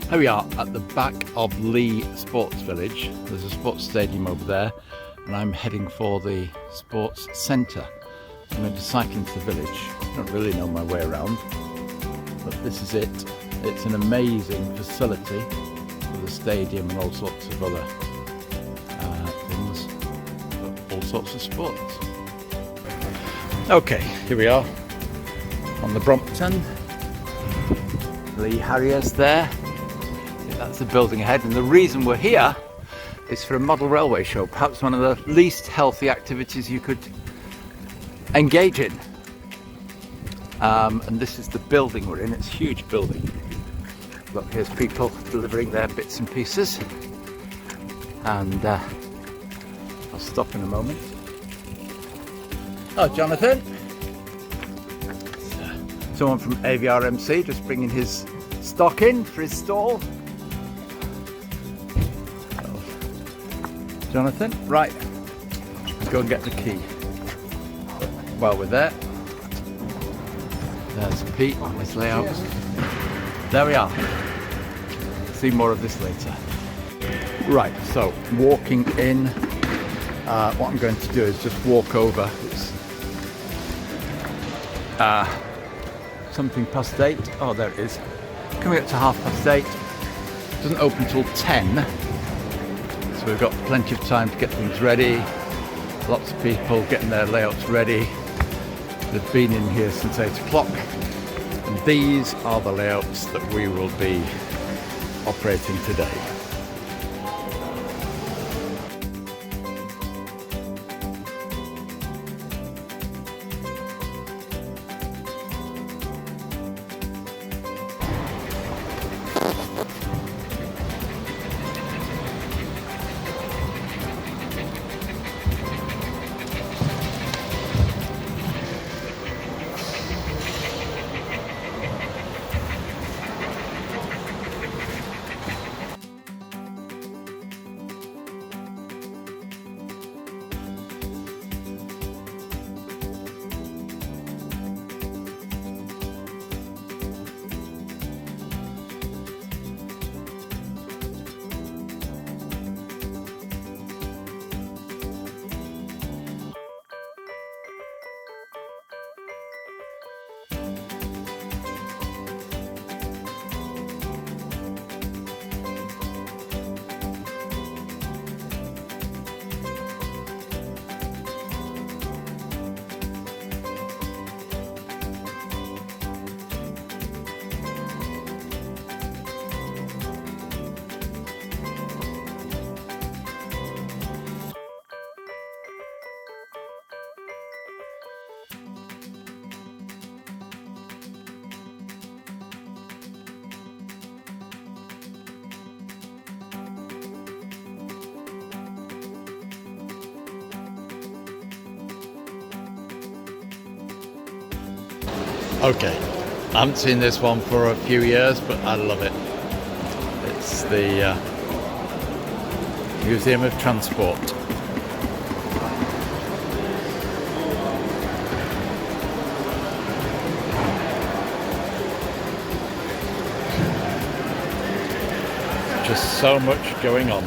Here we are at the back of Leigh Sports Village. There's a sports stadium over there and I'm heading for the sports centre. I'm going to cycle into the village. I don't really know my way around, but this is it. It's an amazing facility with a stadium and all sorts of other things, but all sorts of sports. Okay, here we are on the Brompton. Leigh Harriers there. That's the building ahead, and the reason we're here is for a model railway show, perhaps one of the least healthy activities you could engage in. And this is the building we're in. It's a huge building. Look, here's people delivering their bits and pieces, and I'll stop in a moment. Oh, Jonathan. Someone from AVRMC just bringing his stock in for his stall. Jonathan, right, let's go and get the key. While we're there, there's Pete on his layout. There we are. See more of this later. Right, so walking in, what I'm going to do is just walk over. It's something past 8. Oh, there it is. Coming up to 8:30. Doesn't open till 10. So we've got plenty of time to get things ready. Lots of people getting their layouts ready. They've been in here since 8 o'clock. And these are the layouts that we will be operating today. Okay, I haven't seen this one for a few years, but I love it. It's the Museum of Transport. Just so much going on.